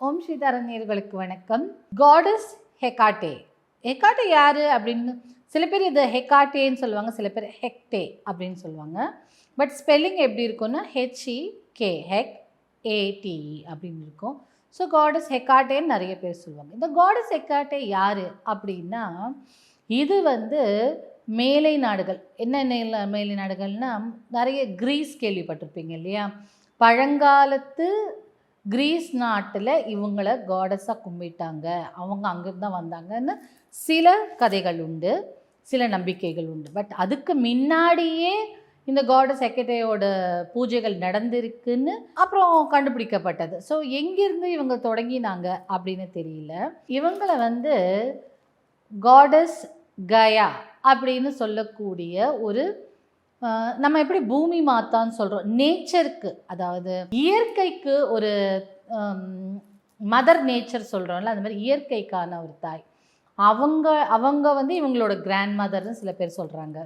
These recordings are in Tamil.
ஓம் ஸ்ரீதரண்யர்களுக்கு வணக்கம். காடஸ் ஹெக்காட்டே. ஹெக்காட்டே யார் அப்படின்னு சில பேர் இது ஹெக்காட்டேன்னு சொல்லுவாங்க, சில பேர் ஹெக்டே அப்படின்னு சொல்லுவாங்க. பட் ஸ்பெல்லிங் எப்படி இருக்குன்னா HEK ஹெக் ATE அப்படின்னு இருக்கும். ஸோ காடஸ் ஹெக்காட்டேன்னு நிறைய பேர் சொல்லுவாங்க. இந்த காடஸ் ஹெக்காட்டே யார் அப்படின்னா, இது மேலை நாடுகள், என்ன மேலை நாடுகள்னால் நிறைய கிரீஸ் கேள்விப்பட்டிருப்பீங்க இல்லையா? பழங்காலத்து கிரீஸ் நாட்டில் இவங்களை காடஸாக கும்பிட்டாங்க, அவங்க அங்கிருந்து தான் வந்தாங்கன்னு சில கதைகள் உண்டு, சில நம்பிக்கைகள் உண்டு. பட் அதுக்கு முன்னாடியே இந்த காடஸ் ஹெக்காட்டேயோட பூஜைகள் நடந்திருக்குன்னு அப்புறம் கண்டுபிடிக்கப்பட்டது. ஸோ எங்கிருந்து இவங்க தொடங்கினாங்க அப்படின்னு தெரியல. இவங்களை காடஸ் கயா அப்படின்னு சொல்லக்கூடிய ஒரு நம்ம எப்படி பூமி மாத்தான்னு சொல்கிறோம், நேச்சருக்கு, அதாவது இயற்கைக்கு ஒரு மதர் நேச்சர் சொல்கிறோம்ல, அந்த மாதிரி இயற்கைக்கான ஒரு தாய். அவங்க இவங்களோட கிராண்ட் மதர்னு சில பேர் சொல்கிறாங்க.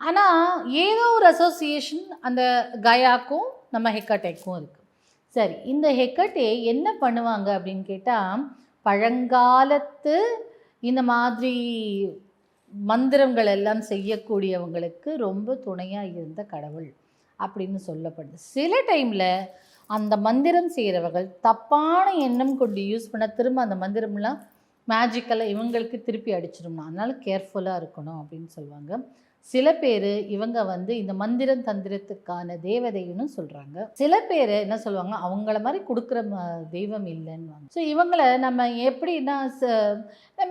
ஆனால் ஏதோ ஒரு அசோசியேஷன் அந்த கயாக்கும் நம்ம ஹெக்காட்டேக்கும் இருக்குது. சரி, இந்த ஹெக்காட்டே என்ன பண்ணுவாங்க அப்படின்னு கேட்டால், பழங்காலத்து இந்த மாதிரி மந்திரங்கள் எல்லாம் செய்யக்கூடியவங்களுக்கு ரொம்ப துணையாக இருந்த கடவுள் அப்படின்னு சொல்லப்படுது. சில டைமில் அந்த மந்திரம் செய்கிறவர்கள் தப்பான எண்ணம் கொண்டு யூஸ் பண்ண திரும்ப அந்த மந்திரம்லாம் மேஜிக்கலாக இவங்களுக்கு திருப்பி அடிச்சிடும்னா, அதனால கேர்ஃபுல்லாக இருக்கணும் அப்படின்னு சொல்லுவாங்க. சில பேர் இவங்க இந்த மந்திரம் தந்திரத்துக்கான தேவதைன்னு சொல்கிறாங்க. சில பேர் என்ன சொல்லுவாங்க, அவங்கள மாதிரி கொடுக்குற தெய்வம் இல்லைன்னு. ஸோ இவங்களை நம்ம எப்படின்னா,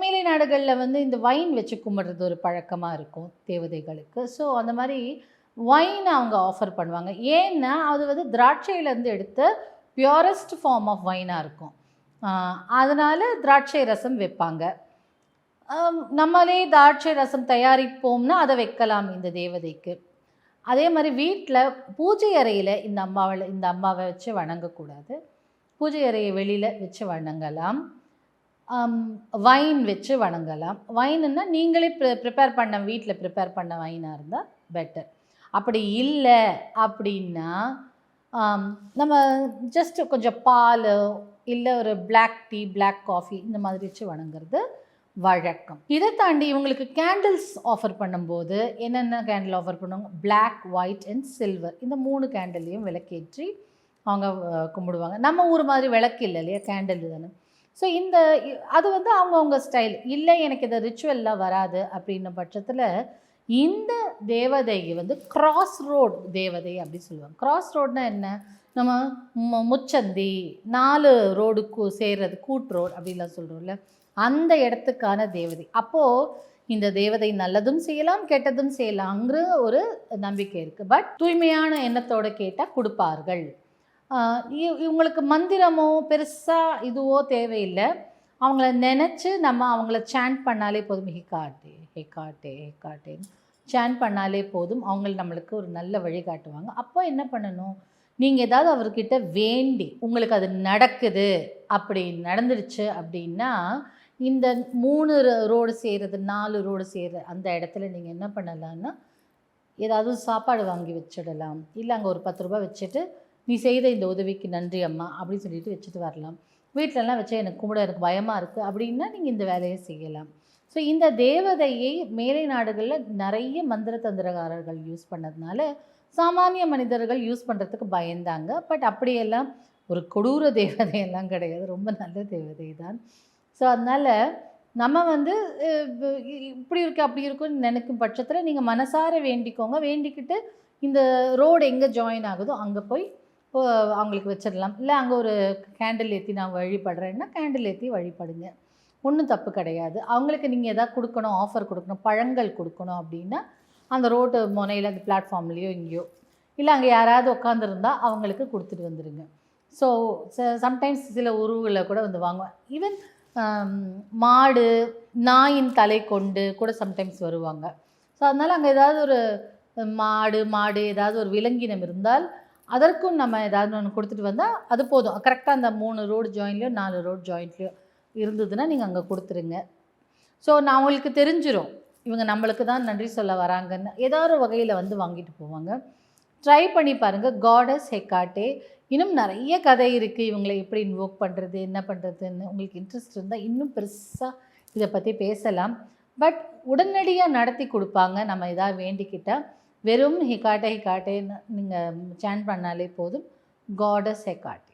மேலை நாடுகளில் இந்த வைன் வச்சு கும்பிட்றது ஒரு பழக்கமாக இருக்கும் தேவதைகளுக்கு. ஸோ அந்த மாதிரி வைனை அவங்க ஆஃபர் பண்ணுவாங்க. ஏன்னா அது திராட்சையிலேருந்து எடுத்த பியூரஸ்ட் ஃபார்ம் ஆஃப் வைனாக இருக்கும். அதனால் திராட்சை ரசம் வைப்பாங்க. நம்மளே திராட்சை ரசம் தயாரிப்போம்னா அதை வைக்கலாம் இந்த தேவதைக்கு. அதே மாதிரி வீட்டில் பூஜை அறையில் இந்த அம்மாவை வச்சு வணங்கக்கூடாது. பூஜை அறையை வெளியில் வச்சு வணங்கலாம். வைன் வச்சு வணங்கலாம். வைனுன்னா நீங்களே வீட்டில் ப்ரிப்பேர் பண்ண வைனாக இருந்தால் பெட்டர். அப்படி இல்லை அப்படின்னா நம்ம ஜஸ்ட் கொஞ்சம் பால் இல்லை ஒரு பிளாக் டீ, பிளாக் காஃபி இந்த மாதிரி வச்சு வணங்குறது வழக்கம். இதை தாண்டி இவங்களுக்கு கேண்டில்ஸ் ஆஃபர் பண்ணும்போது என்னென்ன கேண்டில் ஆஃபர் பண்ணுவாங்க, பிளாக், ஒயிட் அண்ட் சில்வர், இந்த 3 கேண்டிலையும் விளக்கேற்றி அவங்க கும்பிடுவாங்க. நம்ம ஊர் மாதிரி விளக்கு இல்லை இல்லையா, கேண்டில் தானே. ஸோ அது அவங்கவுங்க ஸ்டைல். இல்லை எனக்கு இந்த ரிச்சுவல்லாம் வராது அப்படின்ன பட்சத்தில் இந்த தேவதையை கிராஸ் ரோட் தேவதை அப்படி சொல்லுவாங்க. கிராஸ் ரோட்னா என்ன, நம்ம முச்சந்தி 4 ரோடுக்கு சேர்றது கூட் ரோடு அப்படின்லாம் சொல்கிறோம்ல, அந்த இடத்துக்கான தேவதை. அப்போது இந்த தேவதை நல்லதும் செய்யலாம் கெட்டதும் செய்யலாங்கிற ஒரு நம்பிக்கை இருக்குது. பட் தூய்மையான எண்ணத்தோடு கேட்டால் கொடுப்பார்கள். இவங்களுக்கு மந்திரமோ பெருசாக இதுவோ தேவையில்லை. அவங்கள நினச்சி நம்ம அவங்கள சாண்ட் பண்ணாலே போதும். ஹெக்காட்டே ஹெக்காட்டே ஹெக்காட்டேன்னு சாண்ட் பண்ணாலே போதும். அவங்க நம்மளுக்கு ஒரு நல்ல வழி காட்டுவாங்க. அப்போ என்ன பண்ணணும், நீங்கள் ஏதாவது அவர்கிட்ட வேண்டி உங்களுக்கு அது நடக்குது, அப்படி நடந்துருச்சு அப்படின்னா இந்த 3 ரோடு செய்கிறது 4 ரோடு செய்கிற அந்த இடத்துல நீங்கள் என்ன பண்ணலான்னா, ஏதாவது சாப்பாடு வாங்கி வச்சிடலாம். இல்லை அங்கே ஒரு 10 ரூபா வச்சுட்டு, நீ செய்த இந்த உதவிக்கு நன்றி அம்மா அப்படின்னு சொல்லிட்டு வச்சுட்டு வரலாம். வீட்டிலலாம் வச்சா எனக்கு பயமாக இருக்குது அப்படின்னா நீங்கள் இந்த வேலையை செய்யலாம். ஸோ இந்த தேவதையை மேலை நாடுகளில் நிறைய மந்திர தந்திரகாரர்கள் யூஸ் பண்ணதுனால சாமானிய மனிதர்கள் யூஸ் பண்ணுறதுக்கு பயந்தாங்க. பட் அப்படியெல்லாம் ஒரு கொடூர தேவதையெல்லாம் கிடையாது, ரொம்ப நல்ல தேவதை தான். ஸோ அதனால் நம்ம இப்படி இருக்குது அப்படி இருக்குன்னு நினைக்கும் பட்சத்தில் நீங்கள் மனசார வேண்டிக்கோங்க. வேண்டிக்கிட்டு இந்த ரோடு எங்கே ஜாயின் ஆகுதோ அங்கே போய் அவங்களுக்கு வச்சிடலாம். இல்லை அங்கே ஒரு கேண்டில் ஏற்றி நான் வழிபடுறேன்னா கேண்டில் ஏற்றி வழிபடுங்க, ஒன்றும் தப்பு கிடையாது. அவங்களுக்கு நீங்கள் எதாவது கொடுக்கணும், ஆஃபர் கொடுக்கணும், பழங்கள் கொடுக்கணும் அப்படின்னா அந்த ரோட்டு முனையில் அந்த பிளாட்ஃபார்ம்லேயோ எங்கேயோ, இல்லை அங்கே யாராவது உட்காந்துருந்தா அவங்களுக்கு கொடுத்துட்டு வந்துடுங்க. ஸோ சம்டைம்ஸ் சில உருவில் கூட வாங்குவேன். ஈவன் மாடு நாயின் தலை கொண்டு கூட சம்டைம்ஸ் வருவாங்க. ஸோ அதனால் அங்கே ஏதாவது ஒரு மாடு ஏதாவது ஒரு விலங்கினம் இருந்தால் அதற்கும் நம்ம ஏதாவது ஒன்று கொடுத்துட்டு வந்தால் அது போதும். கரெக்டாக அந்த 3 ரோடு ஜாயின்லையோ 4 ரோடு ஜாயின்ட்லையோ இருந்ததுன்னா நீங்கள் அங்கே கொடுத்துருங்க. ஸோ நான் அவங்களுக்கு தெரிஞ்சிடும் இவங்க நம்மளுக்கு தான் நன்றி சொல்ல வராங்கன்னு. ஏதாவது ஒரு வகையில் வாங்கிட்டு போவாங்க. ட்ரை பண்ணி பாருங்கள். காடஸ் ஹெக்காட்டே இன்னும் நிறைய கதை இருக்குது, இவங்களை எப்படி இன்வோக் பண்ணுறது, என்ன பண்ணுறதுன்னு. உங்களுக்கு இன்ட்ரெஸ்ட் இருந்தால் இன்னும் பெருசாக இதை பற்றி பேசலாம். பட் உடனடியாக நடத்தி கொடுப்பாங்க. நம்ம எதாவது வேண்டிக்கிட்டால் வெறும் ஹிகாட்டே ஹிகாட்டேன்னு நீங்கள் சேன் பண்ணாலே போதும். காடஸ் ஹெக்காட்டே.